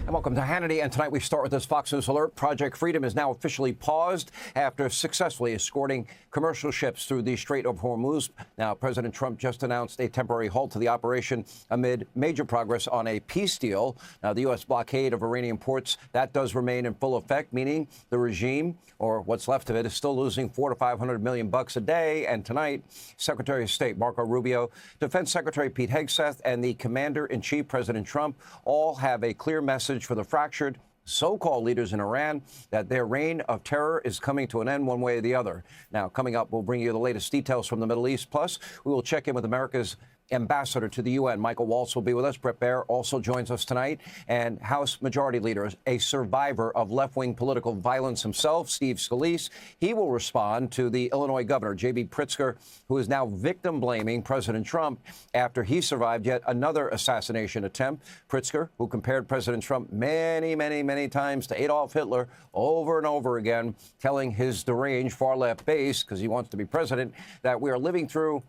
And welcome to Hannity. And tonight we start with this Fox News alert. Project Freedom is now officially paused after successfully escorting commercial ships through the Strait of Hormuz. Now, President Trump just announced a temporary halt to the operation amid major progress on a peace deal. Now, the U.S. blockade of Iranian ports, that does remain in full effect, meaning the regime, or what's left of it, is still losing $400 to $500 million a day. And tonight, Secretary of State Marco Rubio, Defense Secretary Pete Hegseth, and the Commander-in-Chief, President Trump, all have a clear message for the fractured so-called leaders in Iran that their reign of terror is coming to an end one way or the other. Now, coming up, we'll bring you the latest details from the Middle East. Plus, we will check in with America's ambassador to the UN. Michael Waltz will be with us. Bret Baier also joins us tonight. And House Majority Leader, a survivor of left-wing political violence himself, Steve Scalise. He will respond to the Illinois governor, J.B. Pritzker, who is now victim-blaming President Trump after he survived yet another assassination attempt. Pritzker, who compared President Trump many times to Adolf Hitler over and over again, telling his deranged far-left base, because he wants to be president, that we are living through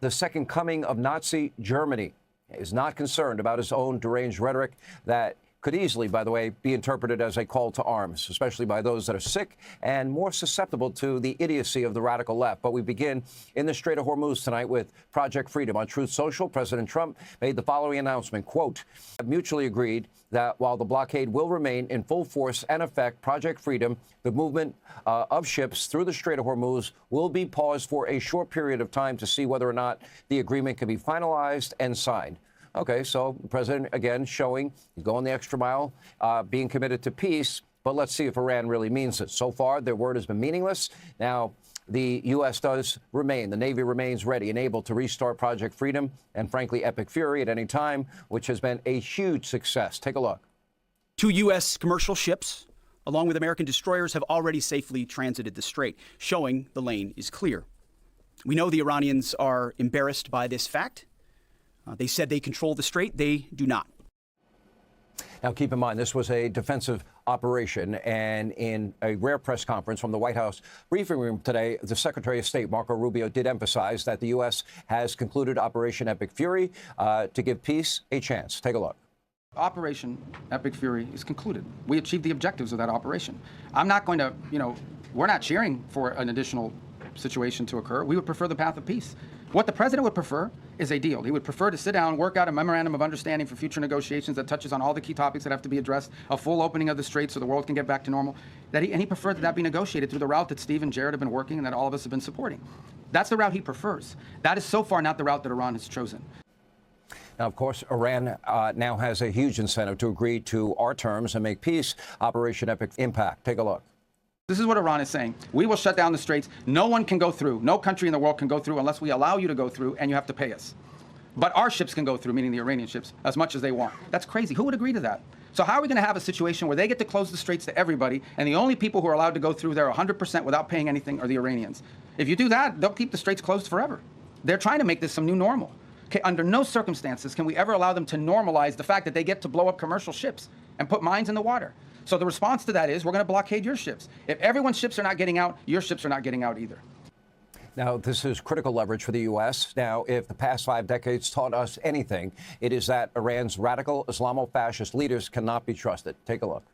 the second coming of Nazi Germany. Is not concerned about his own deranged rhetoric that could easily, by the way, be interpreted as a call to arms, especially by those that are sick and more susceptible to the idiocy of the radical left. But we begin in the Strait of Hormuz tonight with Project Freedom. On Truth Social, President Trump made the following announcement, quote, "Have mutually agreed that while the blockade will remain in full force and effect, Project Freedom, the movement of ships through the Strait of Hormuz, will be paused for a short period of time to see whether or not the agreement can be finalized and signed." Okay, so the president, again, showing he's going the extra mile, being committed to peace. But let's see if Iran really means it. So far, their word has been meaningless. Now, the U.S. does remain, the Navy remains ready and able to restart Project Freedom and, frankly, Epic Fury at any time, which has been a huge success. Take a look. 2 U.S. commercial ships, along with American destroyers, have already safely transited the strait, showing the lane is clear. We know the Iranians are embarrassed by this fact. They said they control the strait. They do not. Now, keep in mind, this was a defensive operation. And in a rare press conference from the White House briefing room today, the Secretary of State, Marco Rubio, did emphasize that the U.S. has concluded Operation Epic Fury to give peace a chance. Take a look. Operation Epic Fury is concluded. We achieved the objectives of that operation. I'm not going to, we're not cheering for an additional situation to occur. We would prefer the path of peace. What the president would prefer is a deal. He would prefer to sit down, work out a memorandum of understanding for future negotiations that touches on all the key topics that have to be addressed, a full opening of the strait so the world can get back to normal. And he preferred that be negotiated through the route that Steve and Jared have been working and that all of us have been supporting. That's the route he prefers. That is so far not the route that Iran has chosen. Now, of course, Iran now has a huge incentive to agree to our terms and make peace. Operation Epic Impact. Take a look. This is what Iran is saying. We will shut down the straits. No one can go through. No country in the world can go through unless we allow you to go through, and you have to pay us. But our ships can go through, meaning the Iranian ships, as much as they want. That's crazy. Who would agree to that? So how are we going to have a situation where they get to close the straits to everybody, and the only people who are allowed to go through there 100% without paying anything are the Iranians? If you do that, they'll keep the straits closed forever. They're trying to make this some new normal. Okay, under no circumstances can we ever allow them to normalize the fact that they get to blow up commercial ships and put mines in the water. So the response to that is we're going to blockade your ships. If everyone's ships are not getting out, your ships are not getting out either. Now, this is critical leverage for the U.S. Now, if the past 5 decades taught us anything, it is that Iran's radical Islamo-fascist leaders cannot be trusted. Take a look.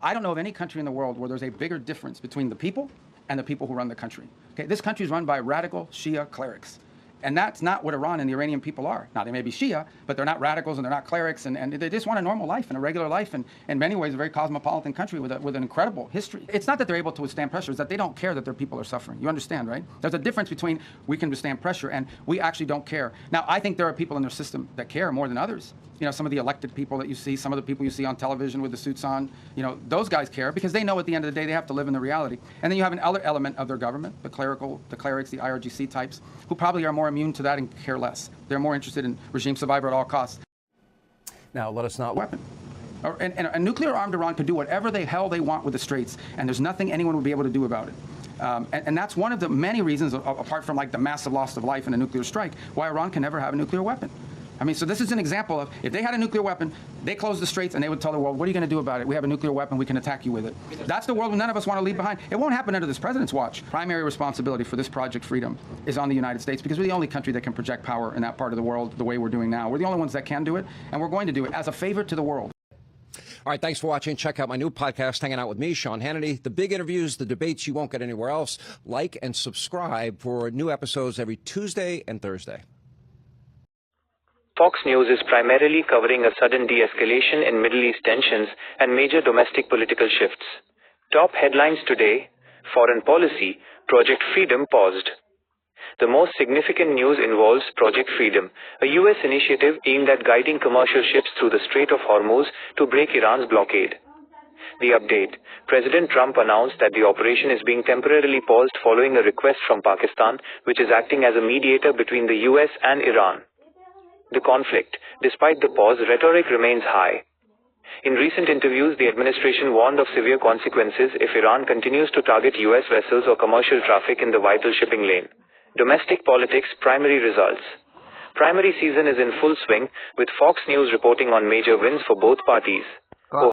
I don't know of any country in the world where there's a bigger difference between the people and the people who run the country. Okay, this country is run by radical Shia clerics. And that's not what Iran and the Iranian people are. Now, they may be Shia, but they're not radicals and they're not clerics, and they just want a normal life and a regular life, and in many ways a very cosmopolitan country with an incredible history. It's not that they're able to withstand pressure, it's that they don't care that their people are suffering. You understand, right? There's a difference between we can withstand pressure and we actually don't care. Now, I think there are people in their system that care more than others. Some of the elected people that you see, some of the people you see on television with the suits on, those guys care because they know at the end of the day they have to live in the reality. And then you have an other element of their government, the clerics, the IRGC types, who probably are more immune to that and care less. They're more interested in regime survival at all costs. Now, let us not weapon. And a nuclear-armed Iran could do whatever the hell they want with the straits, and there's nothing anyone would be able to do about it. And that's one of the many reasons, apart from like the massive loss of life in a nuclear strike, why Iran can never have a nuclear weapon. I mean, so this is an example of if they had a nuclear weapon, they close the straits and they would tell the world, what are you going to do about it? We have a nuclear weapon. We can attack you with it. That's the world none of us want to leave behind. It won't happen under this president's watch. Primary responsibility for this Project Freedom is on the United States because we're the only country that can project power in that part of the world the way we're doing now. We're the only ones that can do it, and we're going to do it as a favor to the world. All right, thanks for watching. Check out my new podcast, Hanging Out with me, Sean Hannity. The big interviews, the debates you won't get anywhere else. Like and subscribe for new episodes every Tuesday and Thursday. Fox News is primarily covering a sudden de-escalation in Middle East tensions and major domestic political shifts. Top headlines today: Foreign policy, Project Freedom paused. The most significant news involves Project Freedom, a U.S. initiative aimed at guiding commercial ships through the Strait of Hormuz to break Iran's blockade. The update: President Trump announced that the operation is being temporarily paused following a request from Pakistan, which is acting as a mediator between the U.S. and Iran. The conflict, despite the pause, rhetoric remains high. In recent interviews, the administration warned of severe consequences if Iran continues to target U.S. vessels or commercial traffic in the vital shipping lane. Domestic politics, primary results. Primary season is in full swing, with Fox News reporting on major wins for both parties.